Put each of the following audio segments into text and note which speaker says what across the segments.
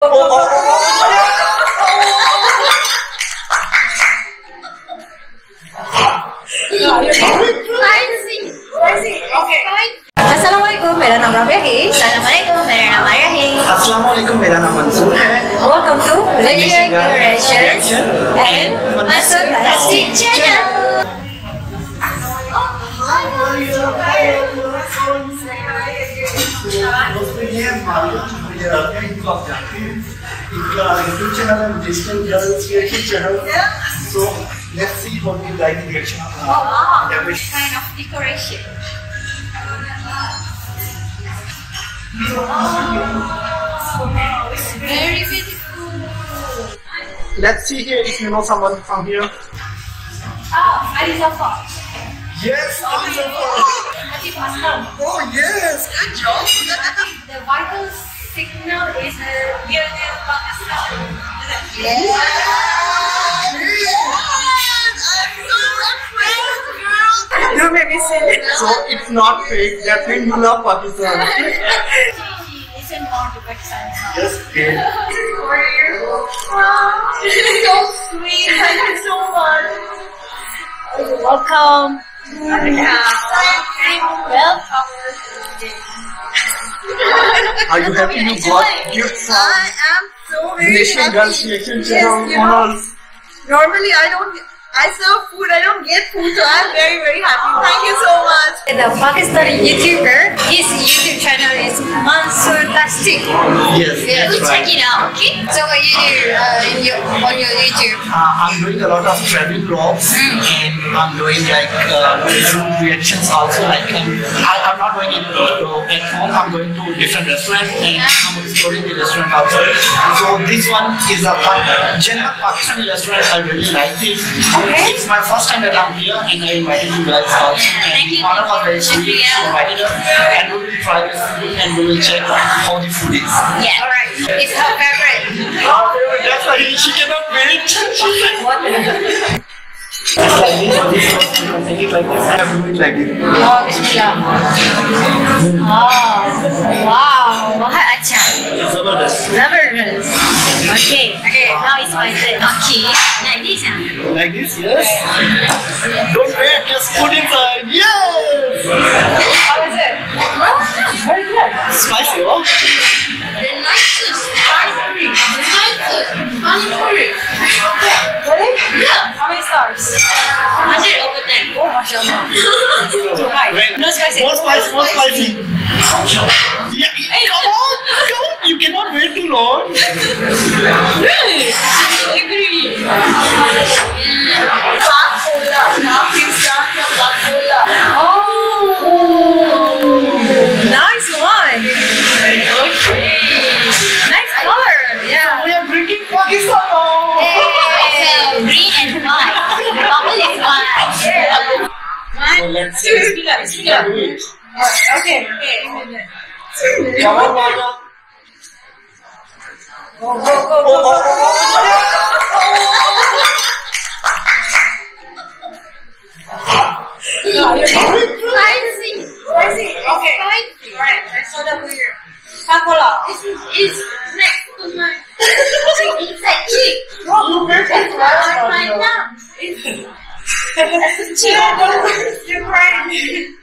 Speaker 1: Assalamualaikum, मेरा नाम राबिया है।
Speaker 2: Assalamualaikum, मेरा नाम आर्या है।
Speaker 3: Assalamualaikum, मेरा नाम मंसूर है।
Speaker 1: Welcome to Malaysia
Speaker 3: Reaction
Speaker 1: and Fantastic Channel.
Speaker 3: YouTube channel and Distant Girls Reaction channel. So let's see how we like the reaction.
Speaker 2: Wow, kind of decoration. Very beautiful.
Speaker 3: Let's see here if you know someone from here.
Speaker 2: Oh, Alizafa.
Speaker 3: Yes, Alizafa. Oh yes, good job.
Speaker 2: The vital signal is near Pakistan.
Speaker 1: Yes.
Speaker 3: You made me say it. So it's not fake. That means you love Pakistan.
Speaker 2: She isn't born to Pakistan.
Speaker 3: Yes, okay.
Speaker 2: So sweet. Thank you so much. Welcome. Welcome.
Speaker 3: Are you happy you got gifts from
Speaker 1: I am so very
Speaker 3: Nation
Speaker 1: happy.
Speaker 3: Girls Reaction
Speaker 1: Yes,
Speaker 3: channel
Speaker 1: you know,
Speaker 3: honors?
Speaker 1: normally I serve food, I don't get food, so I'm very, very happy. Thank you so much. The Pakistani YouTuber, his YouTube channel is Fantastic.
Speaker 3: Yes,
Speaker 2: Go
Speaker 3: that's
Speaker 2: check
Speaker 3: right.
Speaker 2: it out, okay?
Speaker 1: So what you do on your YouTube?
Speaker 3: I'm doing a lot of travel vlogs and I'm doing like food reactions also. Like I'm not going at home. I'm going to different restaurants and I'm exploring the restaurant also. So this one is a general Pakistani restaurant. I really like it. It's my first time that I'm here and I invited you guys also. And
Speaker 2: Thank
Speaker 3: the
Speaker 2: you.
Speaker 3: owner was very sweet. She invited us and we will try this food and we will check how the food is.
Speaker 2: Yeah.
Speaker 1: Alright, it's her favorite.
Speaker 3: That's why she cannot wait.
Speaker 1: What?
Speaker 3: Like this, or this, you can take it like this, I have to do it like this.
Speaker 1: Oh, bismillah.
Speaker 2: Oh, wow. Bahut acha.
Speaker 3: Zabardast.
Speaker 1: Zabardast.
Speaker 2: Okay. Now it's my turn. Okay. Like this.
Speaker 3: Like this, yes? Don't wait, just put inside. Yes!
Speaker 1: How is it? Very good.
Speaker 3: Spicy, oh?
Speaker 2: The nicest spicy. The nicest spicy.
Speaker 1: Really?
Speaker 2: Yeah.
Speaker 1: How many stars?
Speaker 2: 100 over 10.
Speaker 1: Oh, mashallah. Right. No spicy.
Speaker 3: More spicy, more spicy. Yeah, come on, come on. You cannot wait too long.
Speaker 2: Really? Agree.
Speaker 1: Oh, nice one.
Speaker 2: Okay.
Speaker 1: Nice color. Yeah.
Speaker 3: We are drinking Pakistan now.
Speaker 2: So, green and white. Bubble is white.
Speaker 3: So let's see.
Speaker 1: Bismillah.
Speaker 3: Do it.
Speaker 1: Okay.
Speaker 3: Come on, Mama.
Speaker 1: Spicy. Okay. Alright, let's show them here. Coca-Cola.
Speaker 2: It's next to my inside cheek.
Speaker 1: Oh, perfect.
Speaker 2: Right now.
Speaker 1: It's You're crying.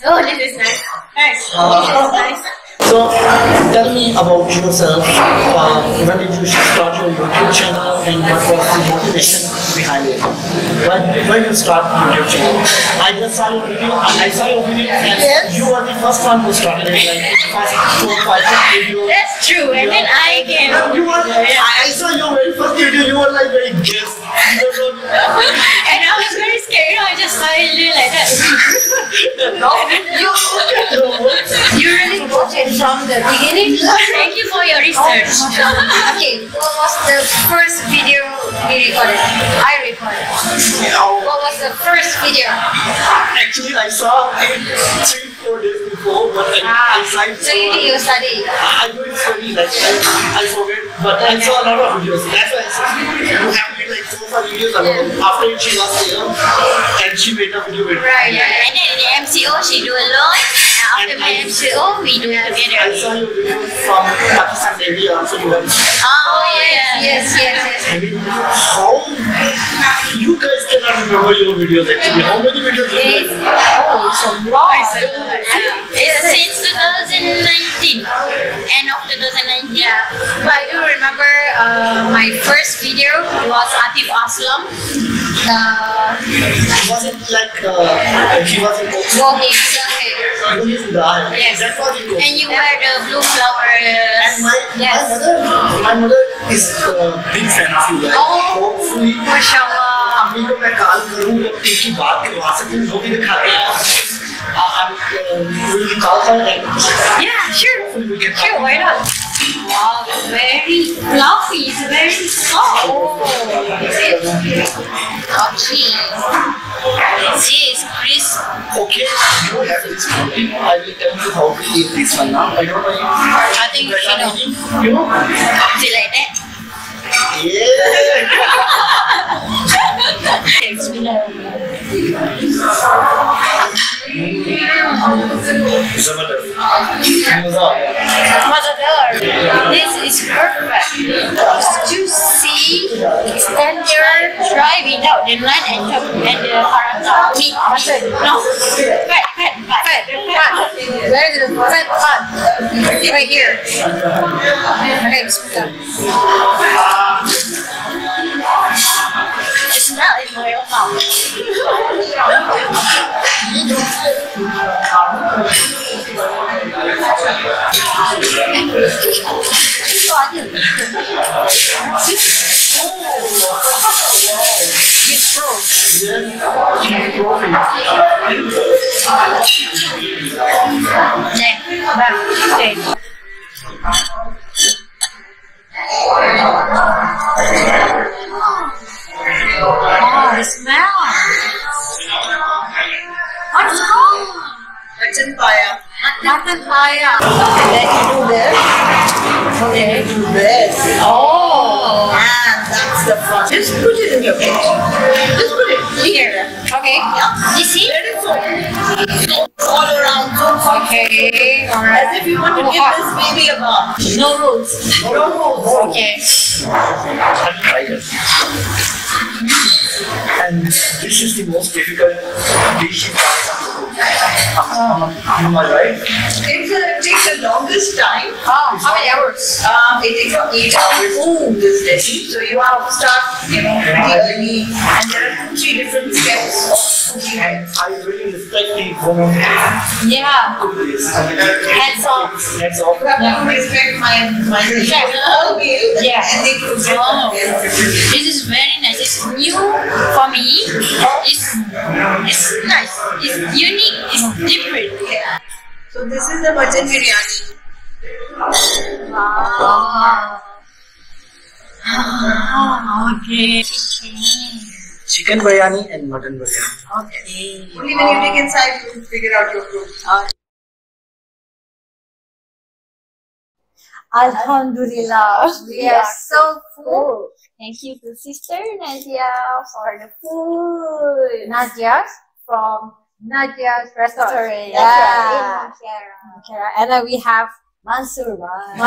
Speaker 2: Oh, this is nice.
Speaker 1: Nice.
Speaker 2: This is nice.
Speaker 3: So, tell me about yourself. When did you start your YouTube channel and what was the motivation behind it? When you start YouTube channel? I just saw your video. I saw your video and you were the first one who started it. Like first 4 or 5 videos.
Speaker 2: That's true. And then I can.
Speaker 3: You were. I saw your very first video. You were like very guessed.
Speaker 2: And I was very scared. I just started doing like that.
Speaker 1: You really watch it from the beginning?
Speaker 2: Thank you for your research.
Speaker 1: Okay, what was the first video we recorded? I recorded. What was the first video?
Speaker 3: Actually, I saw it 3-4 days before, but I decided.
Speaker 1: So you did your study?
Speaker 3: I do it slowly, like I forget, but I saw a lot of videos. That's why I said you have made like 4 or 5 videos alone. After it, she was there and she made a video with
Speaker 1: Right.
Speaker 2: And then the MCO she do alone. after my MCO, we do it
Speaker 3: I
Speaker 2: together.
Speaker 3: saw your videos from Pakistan Navy also. You have.
Speaker 2: Oh, yes.
Speaker 3: I mean, how you guys cannot remember your videos actually? How many videos you
Speaker 2: It's,
Speaker 3: have?
Speaker 2: it's a lot. It's since 2019, end of 2019.
Speaker 1: Yeah, but I do remember my first video was Atif Aslam.
Speaker 3: Was it like he was in Coach?
Speaker 1: Walking.
Speaker 3: Yes. That was in Coach.
Speaker 2: And you wear the blue flower.
Speaker 3: And my mother is a big fan of you guys. Hopefully,
Speaker 1: Mashallah.
Speaker 3: अम्मी को मैं call करूँ तो एक ही बात करवा सकती हूँ वो भी दिखाते हैं will you call her and
Speaker 1: Yeah, sure.
Speaker 3: hopefully we can talk.
Speaker 1: Sure, why not? Wow, very fluffy. It's very soft.
Speaker 2: Okay. She is crisp.
Speaker 3: Okay, you have this protein. I will tell you how to eat this one now. I don't know.
Speaker 2: I think she knows.
Speaker 3: You know?
Speaker 2: She like that.
Speaker 3: Yeah.
Speaker 1: This is perfect. It's juicy, it's tender.
Speaker 2: Try without the nut and the meat. Mutton. No. Fat.
Speaker 1: Where is the fat part? Right here. Okay, bismillah.
Speaker 2: The smell is in your mouth.
Speaker 1: Oh, the smell. What's it called?
Speaker 3: Mutton paya.
Speaker 1: Mutton paya.
Speaker 3: Then you do this.
Speaker 1: Okay.
Speaker 3: Do this.
Speaker 1: Oh.
Speaker 3: And that's the fun. Just put it in your plate. Just put it here.
Speaker 1: Okay.
Speaker 2: You see?
Speaker 3: Let it flow. All around.
Speaker 1: Okay. Alright.
Speaker 3: As if you want to give this baby a bath.
Speaker 1: No rules.
Speaker 3: No rules.
Speaker 1: Okay.
Speaker 3: And this is the most difficult dish in Pakistan. Am I right? It takes the longest time.
Speaker 1: How many hours?
Speaker 3: It takes about 8 hours to cook this dish. So you have to start, pretty early. And there are 2-3 different steps of cooking. And I really respect the woman
Speaker 1: Yeah.
Speaker 3: who cook this.
Speaker 1: Hands off.
Speaker 3: That's all. You have to respect my chef.
Speaker 1: Yeah.
Speaker 3: And they cook it.
Speaker 2: Oh. This is very nice. It's new for me. It's nice. It's unique. It's different.
Speaker 3: Yeah. So this is the mutton biryani.
Speaker 1: Wow. Okay.
Speaker 3: Chicken biryani and mutton biryani.
Speaker 1: Okay.
Speaker 3: Only when you take inside, you will figure out your food.
Speaker 1: Alhamdulillah, we are so full. Thank you to Sister Najia for the food. Najia's from Najia's restaurant. Yeah. And then we have Mansoor Bhai.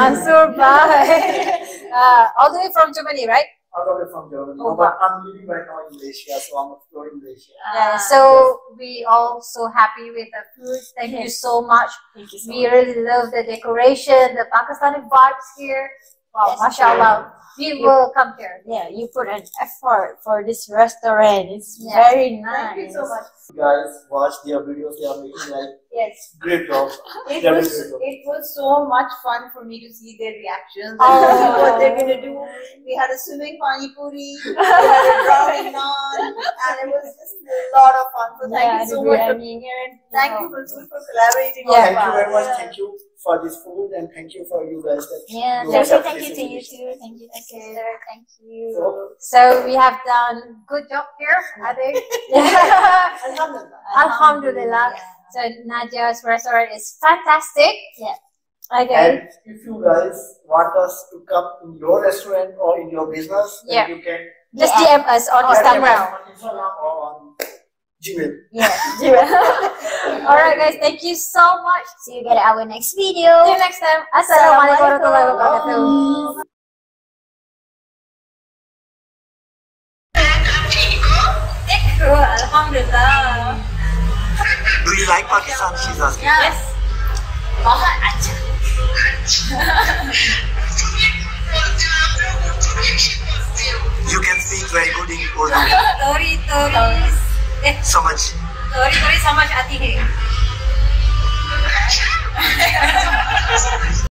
Speaker 1: All the way from Germany, right?
Speaker 3: All the way from Germany.
Speaker 1: Oh,
Speaker 3: But I'm living right now in Malaysia, so I'm exploring Malaysia.
Speaker 1: Yeah, so we all so happy with the food. Thank you so much.
Speaker 2: Thank you so
Speaker 1: We really love the decoration, the Pakistani vibes here. Wow,
Speaker 2: Yes,
Speaker 1: mashallah. We will come here.
Speaker 2: Yeah, you put an effort for this restaurant. It's
Speaker 1: Yeah.
Speaker 2: very nice.
Speaker 3: Thank you so much. You guys watch their videos, they are making like
Speaker 1: Yes.
Speaker 3: great job.
Speaker 4: It
Speaker 3: They're
Speaker 4: was,
Speaker 3: doing great job.
Speaker 4: it was so much fun for me to see their reactions and
Speaker 1: Oh.
Speaker 4: see what they're gonna do. We had a swimming pani puri, we had a drawing naan, and it was just a lot of fun. So thank you so much for being here, and thank you Mansoor for collaborating on
Speaker 3: Thank you
Speaker 4: that.
Speaker 3: very much. Thank you for this food and thank you for you guys. That
Speaker 2: Yeah,
Speaker 3: you
Speaker 2: thank
Speaker 3: have
Speaker 2: you to you
Speaker 3: listened.
Speaker 2: too. Thank you, sister. Thank you.
Speaker 1: So we have done good job here, I think. Alhamdulillah. So Najia's restaurant is fantastic.
Speaker 2: Yeah.
Speaker 1: Okay.
Speaker 3: And if you guys want us to come in your restaurant or in your business, then
Speaker 1: Yeah.
Speaker 3: you can
Speaker 1: Just DM us on
Speaker 3: contact
Speaker 1: Instagram.
Speaker 3: us on Instagram or on Gmail.
Speaker 1: Yeah. Alright guys, thank you so much.
Speaker 2: See you guys at our next video.
Speaker 1: See you next time. Assalamualaikum warahmatullahi wabarakatuh. Alhamdulillah.
Speaker 3: Do you like Pakistan? She's asking.
Speaker 1: Yes.
Speaker 2: बहुत अच्छा.
Speaker 3: You can speak very good in Urdu.
Speaker 1: Tori.
Speaker 3: So much.
Speaker 1: Tori समझ आती है.